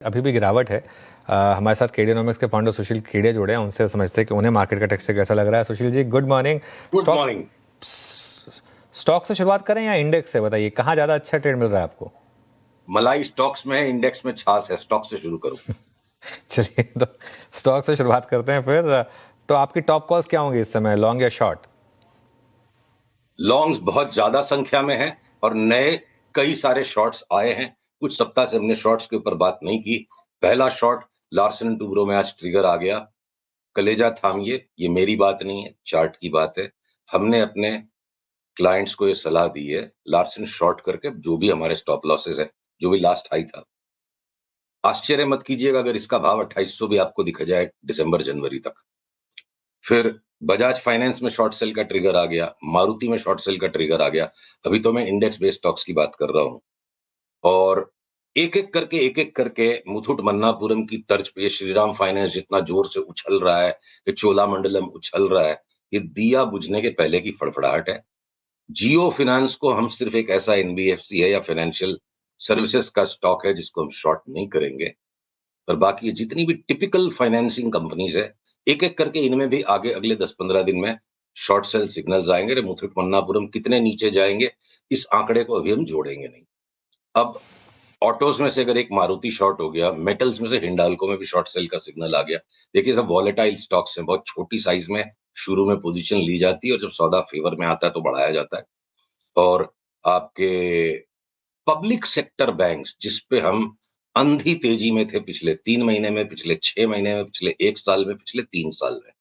अभी भी गिरावट है। हमारे साथ केडियोनॉमिक्स के फाउंडर सुशील केडिया जुड़े हैं, उनसे समझते हैं कि उन्हें मार्केट का टेक्सचर कैसा लग रहा है। Sushil ji, good morning. Good morning. Stock से शुरुआत करें या इंडेक्स से? बताइए कहाँ ज्यादा अच्छा ट्रेड मिल रहा है आपको? मलाई स्टॉक्स में है, इंडेक्स में छाछ है। स्टॉक से शुरू करो। चलिए, तो स्टॉक से शुरुआत करते हैं फिर। तो आपकी टॉप कॉल्स क्या होंगी इस समय, लॉन्ग या शॉर्ट? लॉन्ग्स बहुत ज्यादा संख्या में है और नए कई सारे शॉर्ट्स आए हैं। कुछ सप्ताह से हमने शॉर्ट्स के ऊपर बात नहीं की। पहला शॉर्ट लार्सन एंड टूब्रो में आज ट्रिगर आ गया। कलेजा थामिए, ये मेरी बात नहीं है, चार्ट की बात है। हमने अपने क्लाइंट्स को ये सलाह दी है, लार्सन शॉर्ट करके जो भी हमारे स्टॉप लॉसेस है, जो भी लास्ट हाई था, आश्चर्य मत कीजिएगा अगर इसका भाव 2800 भी आपको दिख जाए दिसंबर जनवरी तक। फिर बजाज फाइनेंस में शॉर्ट सेल का ट्रिगर आ गया, मारुति में शॉर्ट सेल का ट्रिगर आ गया। अभी तो मैं इंडेक्स बेस्ड स्टॉक्स की बात कर रहा हूं। और एक एक करके मुथुट मन्नापुरम की तर्ज पे श्रीराम फाइनेंस जितना जोर से उछल रहा है, ये चोलामंडलम उछल रहा है, ये दिया बुझने के पहले की फड़फड़ाहट है। जियो फिनेंस को हम सिर्फ एक ऐसा एनबीएफसी है या फाइनेंशियल सर्विसेज का स्टॉक है जिसको हम शॉर्ट नहीं करेंगे। पर बाकी ये जितनी भी टिपिकल फाइनेंसिंग कंपनीज है, एक एक करके इनमें भी आगे अगले 10-15 दिन में शॉर्ट सेल सिग्नल्स आएंगे। रे मुथुट मन्नापुरम कितने नीचे जाएंगे, इस आंकड़े को अभी हम जोड़ेंगे नहीं। अब ऑटोज में से अगर एक मारुति शॉर्ट हो गया, मेटल्स में से हिंडाल्को में भी शॉर्ट सेल का सिग्नल आ गया। देखिए, सब वॉलेटाइल स्टॉक्स हैं, बहुत छोटी साइज में शुरू में पोजीशन ली जाती है और जब सौदा फेवर में आता है तो बढ़ाया जाता है। और आपके पब्लिक सेक्टर बैंक्स जिस पे हम अंधी तेजी में थे पिछले 3 महीने में, पिछले 6 महीने में, पिछले 1 साल में, पिछले 3 साल में,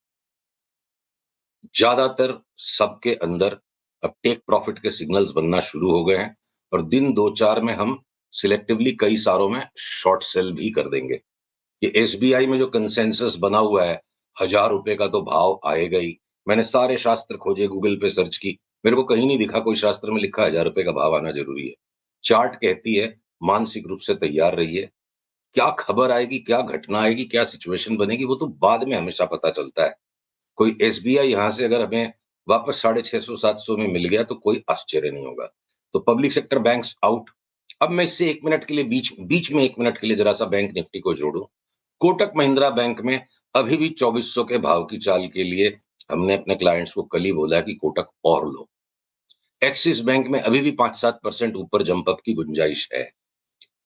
ज्यादातर सबके अंदर अब टेक प्रॉफिट के सिग्नल्स बनना शुरू हो गए हैं और दिन 2-4 में हम सिलेक्टिवली कई सारों में शॉर्ट सेल भी कर देंगे। ये एसबीआई में जो कंसेंसस बना हुआ है, 1000 रुपए का तो भाव आएगा ही। मैंने सारे शास्त्र खोजे, गूगल पे सर्च की, मेरे को कहीं नहीं दिखा कोई शास्त्र में लिखा 1000 रुपए का भाव आना जरूरी है। चार्ट कहती है मानसिक रूप से तैयार रहिए। क्या खबर आएगी, क्या घटना आएगी, क्या सिचुएशन बनेगी, वो तो बाद में हमेशा पता चलता है। कोई एसबीआई यहां से अगर हमें वापस 650-700 में मिल गया तो कोई आश्चर्य नहीं होगा। तो पब्लिक सेक्टर बैंक्स आउट। अब मैं इससे 1 मिनट के लिए बीच बीच में 1 मिनट के लिए जरा सा बैंक निफ्टी को जोड़ूं। कोटक महिंद्रा बैंक में अभी भी 2400 के भाव की चाल के लिए हमने अपने क्लाइंट्स को कल ही बोला कि कोटक और लो। एक्सिस बैंक में अभी भी 5-7% ऊपर जंप अप की गुंजाइश है।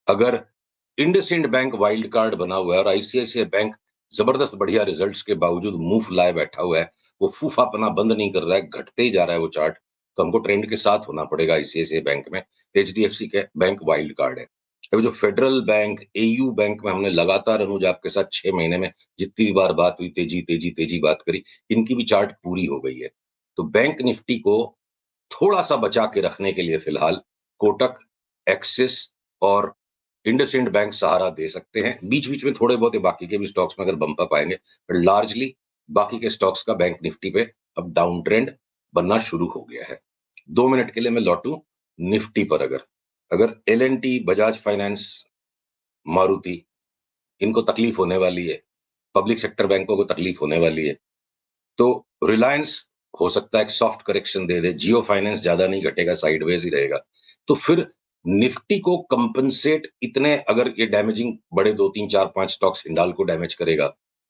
अगर इंडसइंड बैंक वाइल्ड कार्ड बना हुआ है और आईसीआईसीआई बैंक जबरदस्त बढ़िया रिजल्ट्स के बावजूद मुंह फुलाए बैठा हुआ है, वो फूफापना बंद नहीं कर रहा है, घटते ही जा रहा है वो चार्ट, तो हमको ट्रेंड के साथ होना पड़ेगा आईसीआईसीआई बैंक में। एचडीएफसी के बैंक वाइल्ड कार्ड है। अभी जो फेडरल बैंक, एयू बैंक में हमने लगातार अनुज आपके साथ 6 महीने में जितनी भी बार बात हुई, तेजी तेजी तेजी बात करी, इनकी भी चार्ट पूरी हो गई है। तो बैंक निफ्टी को थोड़ा सा बचा के रखने के लिए फिलहाल कोटक, एक्सिस और इंडसइंड बैंक सहारा दे सकते हैं। बीच बीच में थोड़े बहुत बाकी के भी स्टॉक्स में अगर बम्प अप आएंगे, पर लार्जली बाकी के स्टॉक्स का बैंक निफ्टी पे अब डाउन ट्रेंड बनना शुरू हो गया है। 2 मिनट के लिए मैं लौटूं निफ्टी पर। अगर अगर L N T, Bajaj finance, Maruti, इनको तकलीफ होने वाली है, पब्लिक सेक्टर बैंकों को तकलीफ होने वाली है, तो रिलायंस हो सकता है एक सॉफ्ट करेक्शन दे दे। जियो फाइनेंस ज्यादा नहीं घटेगा, साइडवेज ही रहेगा। तो फिर निफ्टी को कंपनसेट इतने अगर ये डैमेजिंग बड़े 2-3-4-5 स्टॉक्स हिंडाल को डैमेज करेगा,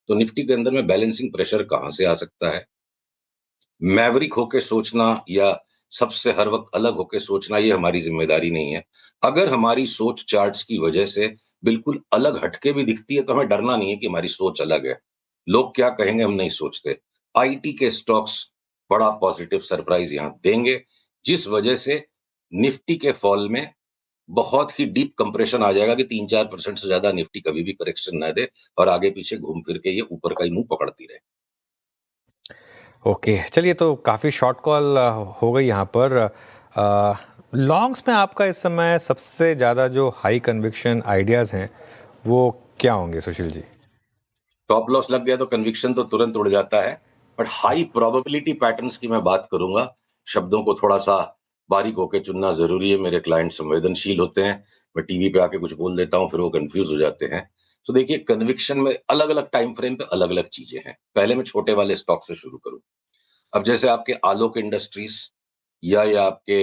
तो निफ्टी के अंदर में बैलेंसिंग प्रेशर कहां से आ सकता है? मैवरिक होके सोचना या सबसे हर वक्त अलग होके सोचना, ये हमारी जिम्मेदारी नहीं है। अगर हमारी सोच चार्ट्स की वजह से बिल्कुल अलग हटके भी दिखती है तो हमें डरना नहीं है कि हमारी सोच अलग है। लोग क्या कहेंगे हम नहीं सोचते। आईटी के स्टॉक्स बड़ा पॉजिटिव सरप्राइज यहां देंगे, जिस वजह से निफ्टी के फॉल में बहुत ही डीप कंप्रेशन आ जाएगा कि 3-4% से ज्यादा निफ्टी कभी भी करेक्शन ना दे और आगे पीछे घूम फिर के ये ऊपर का ही मुंह पकड़ती रहे। ओके, चलिए, तो काफ़ी शॉर्ट कॉल हो गई यहाँ पर। लॉन्ग्स में आपका इस समय सबसे ज़्यादा जो हाई कन्विक्शन आइडियाज़ हैं, वो क्या होंगे सुशील जी? स्टॉप लॉस लग गया तो कन्विक्शन तो तुरंत उड़ जाता है, बट हाई प्रोबेबिलिटी पैटर्न्स की मैं बात करूंगा। शब्दों को थोड़ा सा बारीक होकर चुनना जरूरी है। मेरे क्लाइंट संवेदनशील होते हैं। मैं टीवी पे आके कुछ बोल देता हूं, फिर वो कंफ्यूज हो जाते हैं। तो देखिए, कन्विक्शन में अलग अलग टाइम फ्रेम पे अलग अलग चीजें हैं। पहले मैं छोटे वाले स्टॉक से शुरू करूं। अब जैसे आपके आलोक इंडस्ट्रीज या आपके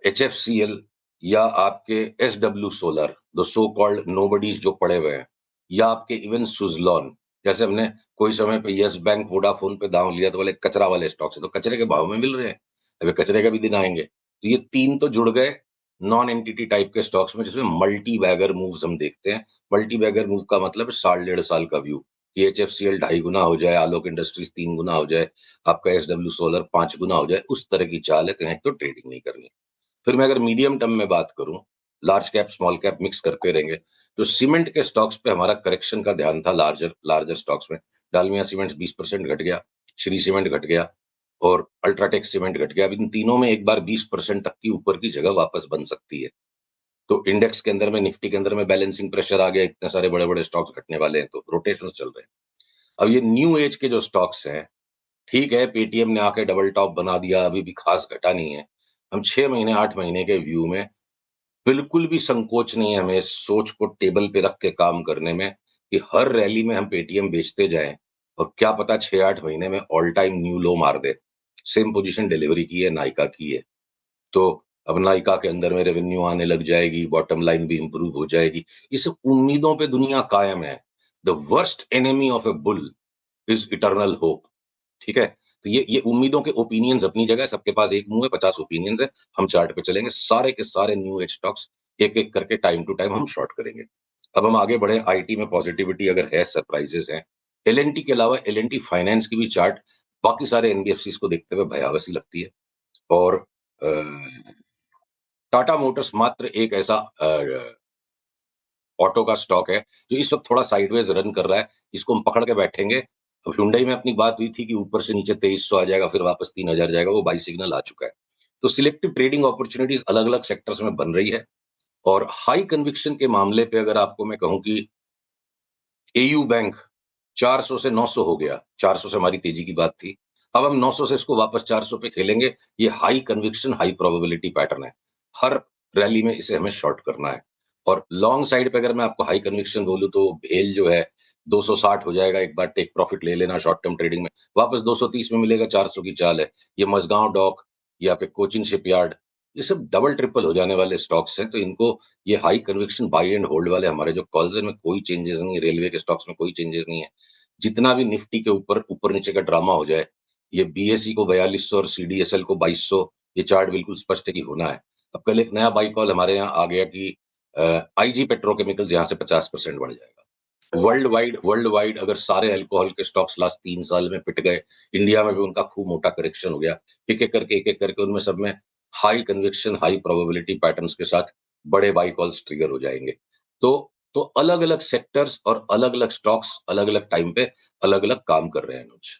एच एफ सी एल या आपके S W solar, the so called nobody's जो पड़े हुए हैं, या आपके इवन सुजलॉन, जैसे हमने कोई समय पे यस बैंक, वोडाफोन पे दांव लिया तो बोले कचरा वाले स्टॉक्स है, तो कचरे के भाव में मिल रहे हैं, अभी कचरे का भी दिन आएंगे। तो ये तीन तो जुड़ गए नॉन एंटिटी टाइप के स्टॉक्स में, जिसमें मल्टी बैगर मूव्स हम देखते हैं। मल्टी बैगर मूव का मतलब है साल 1.5 साल का व्यू, कि एचएफसीएल 2.5 गुना हो जाए, आलोक इंडस्ट्रीज 3 गुना हो जाए, आपका एसडब्ल्यू सोलर 5 गुना हो जाए, उस तरह की चाल है, तो यहाँ तो ट्रेडिंग नहीं करनी। फिर मैं अगर मीडियम टर्म में बात करूं, large cap small cap mix करते रहेंगे, तो सीमेंट के स्टॉक्स पे हमारा करेक्शन का ध्यान था, लार्जर लार्जर स्टॉक्स में। डालमिया सीमेंट 20% घट गया, श्री सीमेंट घट गया, और अल्ट्राटेक सीमेंट घट गया। अब इन तीनों में एक बार 20% तक की ऊपर की जगह वापस बन सकती है। तो इंडेक्स के अंदर में, निफ्टी के अंदर में बैलेंसिंग प्रेशर आ गया, इतने सारे बड़े बड़े स्टॉक्स घटने वाले हैं, तो रोटेशन चल रहे हैं। अब ये न्यू एज के जो स्टॉक्स हैं, ठीक है, पेटीएम ने आके डबल टॉप बना दिया, अभी भी खास घटा नहीं है। हम 6 महीने 8 महीने के व्यू में बिल्कुल भी संकोच नहीं है हमें इस सोच को टेबल पे रख के काम करने में, कि हर रैली में हम पेटीएम बेचते जाएं, और क्या पता 6-8 महीने में ऑल टाइम न्यू लो मार दे। सेम पोजीशन डिलीवरी की है, नायका की है। तो अब नायका के अंदर में रेवेन्यू आने लग जाएगी, बॉटम लाइन भी इंप्रूव हो जाएगी। ये सब उम्मीदों पे दुनिया कायम है। The worst enemy of A bull is eternal hope. ठीक है? तो ये उम्मीदों के ओपिनियंस अपनी जगह है, सबके पास एक मुंह है, 50 ओपिनियंस है। हम चार्ट पे चलेंगे, सारे के सारे न्यू एज स्टॉक्स एक-एक करके टाइम टू टाइम हम शॉर्ट करेंगे। अब हम आगे बढ़े, आईटी में पॉजिटिविटी अगर है, सरप्राइजेस हैं। एल-एन-टी के अलावा एल-एन-टी फाइनेंस की भी चार्ट बाकी सारे एनबीएफसीज को देखते हुए भयावह सी लगती है। और टाटा मोटर्स मात्र एक ऐसा ऑटो का स्टॉक है जो इस वक्त थोड़ा साइडवेज रन कर रहा है, इसको हम पकड़ के बैठेंगे। अब हुंडई में अपनी बात हुई थी कि ऊपर से नीचे 2300 आ जाएगा, फिर वापस 3000 जाएगा, वो बाई सिग्नल आ चुका है। तो सिलेक्टिव ट्रेडिंग अपॉर्चुनिटीज अलग अलग सेक्टर्स में बन रही है। और हाई कन्विक्शन के मामले पे अगर आपको मैं कहूं कि एयू बैंक 400 से 900 हो गया, 400 से हमारी तेजी की बात थी, अब हम 900 से इसको वापस 400 पे खेलेंगे। ये high conviction high probability pattern है, हर रैली में इसे हमें शॉर्ट करना है। और लॉन्ग साइड पे अगर मैं आपको हाई कन्विक्शन बोलूं, तो भेल जो है 260 हो जाएगा, एक बार टेक प्रॉफिट ले लेना शॉर्ट टर्म ट्रेडिंग में, वापस 230 में मिलेगा, 400 की चाल है। ये मझगांव डॉक, ये आपके कोचिन शिपयार्ड, ये सब डबल ट्रिपल हो जाने वाले स्टॉक्स हैं, तो इनको, ये high conviction by and hold वाले हमारे जो कॉल्स हैं, में कोई चेंजेस नहीं है, रेलवे के स्टॉक्स में कोई चेंजेस नहीं है। जितना भी निफ्टी के ऊपर ऊपर नीचे का ड्रामा हो जाए, ये बीएसई को 4200 और सीडीएसएल को 2200, ये चार्ट बिल्कुल स्पष्ट है कि होना है। अब कल एक नया बाई कॉल हमारे यहाँ आ गया कि आईजी पेट्रोकेमिकल्स यहाँ से 50% बढ़ जाएगा। वर्ल्ड वाइड अगर सारे अल्कोहल के स्टॉक्स लास्ट 3 साल में पिट गए, इंडिया में भी उनका खूब मोटा करेक्शन हो गया, एक एक करके उनमें सब में high conviction high probability patterns के साथ बड़े बाई कॉल्स ट्रिगर हो जाएंगे। तो अलग अलग सेक्टर्स और अलग अलग स्टॉक्स अलग अलग टाइम पे अलग अलग काम कर रहे हैं अनुज।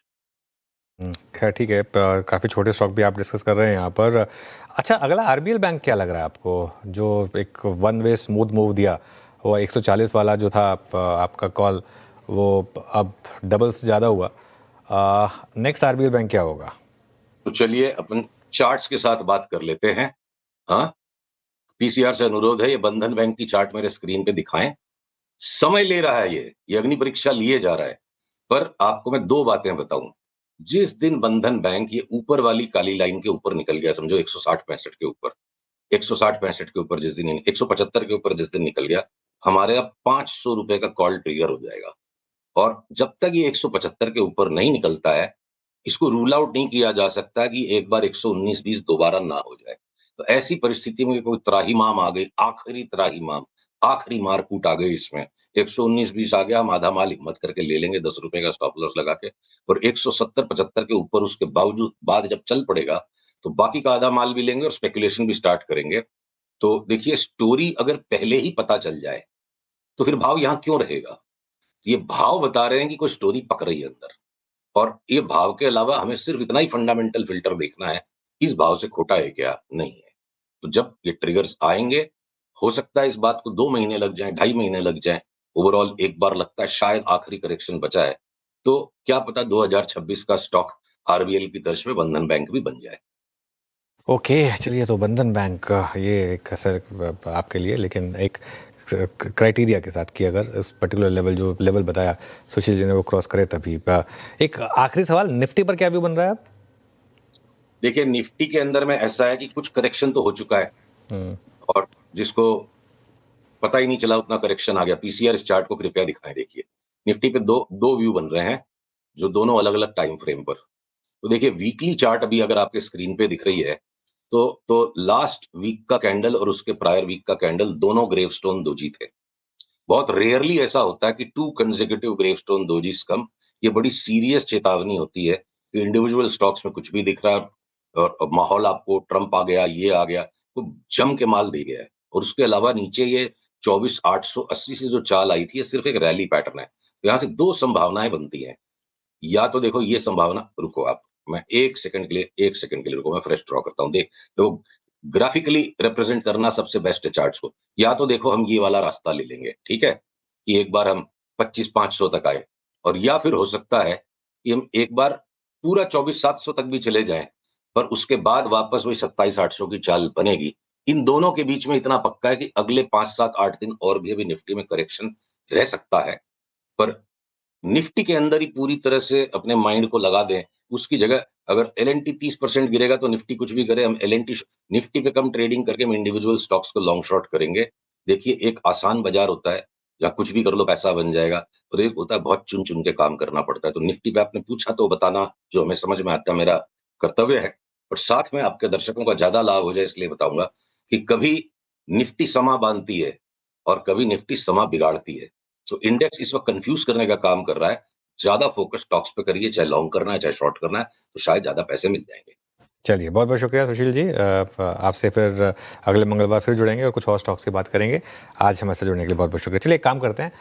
खैर ठीक है, काफ़ी छोटे स्टॉक भी आप डिस्कस कर रहे हैं यहाँ पर। अच्छा, अगला आरबीएल बैंक क्या लग रहा है आपको, जो एक वन वे स्मूथ मूव दिया, वो 140 वाला जो था आपका कॉल, वो अब डबल से ज़्यादा हुआ। नेक्स्ट आरबीएल बैंक क्या होगा? तो चलिए अपन चार्ट्स के साथ बात कर लेते हैं। हाँ, पीसीआर से अनुरोध है, ये बंधन बैंक की चार्ट मेरे स्क्रीन पे दिखाएं। समय ले रहा है, ये अग्नि परीक्षा लिए जा रहा है। पर आपको मैं दो बातें बताऊं। जिस दिन बंधन बैंक ये ऊपर वाली काली लाइन के ऊपर निकल गया, समझो 160-65 के ऊपर, 160-65 के ऊपर जिस दिन, 175 के ऊपर जिस दिन निकल गया, हमारे यहाँ 500 रुपए का कॉल ट्रिगर हो जाएगा। और जब तक ये 175 के ऊपर नहीं निकलता है, इसको रूल आउट नहीं किया जा सकता कि एक बार 119-20 दोबारा ना हो जाए। तो ऐसी परिस्थिति में कोई त्राहिमाम आ गई, आखिरी त्राहिमाम, आखिरी मारकूट आ गई इसमें, 119-20 आ गया, हम आधा माल हिम्मत करके ले लेंगे ₹10 का स्टॉप लॉस लगा के, और 170-75 के ऊपर उसके बावजूद बाद जब चल पड़ेगा, तो बाकी का आधा माल भी लेंगे और स्पेकुलेशन भी स्टार्ट करेंगे। तो देखिए, स्टोरी अगर पहले ही पता चल जाए, तो फिर भाव यहाँ क्यों रहेगा? ये भाव बता रहे हैं कि कोई स्टोरी पक रही है अंदर। और ये भाव के अलावा हमें सिर्फ इतना ही फंडामेंटल फिल्टर देखना है, इस भाव से खोटा है क्या? नहीं है। तो जब ये ट्रिगर्स आएँगे, हो सकता है इस बात को 2 महीने लग जाएँ, 2.5 महीने लग जाएँ। ओवरऑल एक बार लगता है शायद आखिरी करेक्शन बचा है। तो क्या पता 2026 का स्टॉक आरबीएल की तर्ज पे बंधन बैंक भी बन जाए। ओके, चलिए, तो बंधन बैंक ये एक ऐसा आपके लिए, लेकिन एक क्राइटेरिया के साथ कि अगर उस पर्टिकुलर लेवल, जो लेवल बताया सुशील जी ने, वो क्रॉस करे तभी। एक आखिरी सवाल, निफ्टी पर क्या व्यू बन रहा है अब? देखिए, निफ्टी के अंदर में ऐसा है कि कुछ करेक्शन तो हो चुका है, हम्म। और जिसको पता ही नहीं चला उतना करेक्शन आ गया। पीसीआर इस चार्ट को कृपया दिखाएँ देखिए। निफ्टी पे 2 व्यू बन रहे हैं, जो दोनों अलग-अलग टाइम फ्रेम पर। तो देखिए वीकली चार्ट अभी अगर आपके स्क्रीन पे दिख रही है, तो लास्ट वीक का कैंडल और उसके प्रायर वीक का कैंडल दोनों ग्रेवस्टोन दोजी थे। बहुत रेयरली ऐसा होता है कि 2 कंसेक्यूटिव ग्रेवस्टोन दोजीज कम। ये बड़ी सीरियस चेतावनी होती है कि इंडिविजुअल स्टॉक्स में कुछ भी दिख रहा है और माहौल आपको ट्रम्प आ गया, ये आ गया, तो जम के माल दे गया है। और उसके अलावा नीचे ये 24,880 से जो चाल आई थी, ये सिर्फ एक रैली पैटर्न है। तो यहाँ से 2 संभावनाएँ बनती हैं। या तो देखो ये संभावना रुको आप, मैं 1 सेकंड के लिए रुको, मैं फ्रेश ड्रॉ करता हूँ। देखो ग्राफिकली रिप्रेजेंट करना सबसे बेस्ट है चार्ट्स को। या तो देखो हम ये वाला रास्ता ले लेंगे, ठीक है? कि एक बार हम 25,500 तक आए और या फिर हो सकता है कि हम एक बार पूरा 24,700 तक भी चले जाएँ, पर उसके बाद वापस वही 27,800 की चाल बनेगी। इन दोनों के बीच में इतना पक्का है कि अगले 5, 7, 8 दिन और भी अभी निफ्टी में करेक्शन रह सकता है। पर निफ्टी के अंदर ही पूरी तरह से अपने माइंड को लगा दें, उसकी जगह अगर एलएनटी 30% गिरेगा तो निफ्टी कुछ भी करे, हम एलएनटी निफ्टी पे कम ट्रेडिंग करके हम इंडिविजुअल स्टॉक्स को लॉन्ग शॉर्ट करेंगे। देखिए एक आसान बाज़ार होता है, जहाँ कुछ भी कर लो पैसा बन जाएगा और एक होता है बहुत चुन-चुन के काम करना पड़ता है। तो निफ्टी पे आपने पूछा तो बताना जो हमें समझ में आता है मेरा कर्तव्य है। और साथ में आपके दर्शकों का ज़्यादा लाभ हो जाए इसलिए बताऊँगा कि कभी निफ्टी समा बाँधती है और कभी निफ्टी समा बिगाड़ती है। सो इंडेक्स इस वक़्त कन्फ्यूज़ करने का काम कर रहा है। ज़्यादा फ़ोकस स्टॉक्स पे करिए, चाहे लॉन्ग करना है, चाहे शॉर्ट करना है, तो शायद ज़्यादा पैसे मिल जाएँगे। चलिए, बहुत-बहुत शुक्रिया सुशील जी। आपसे फिर अगले मंगलवार फिर जुड़ेंगे और कुछ और स्टॉक्स की बात करेंगे। आज हमसे जुड़ने के लिए बहुत-बहुत शुक्रिया। चलिए एक काम करते हैं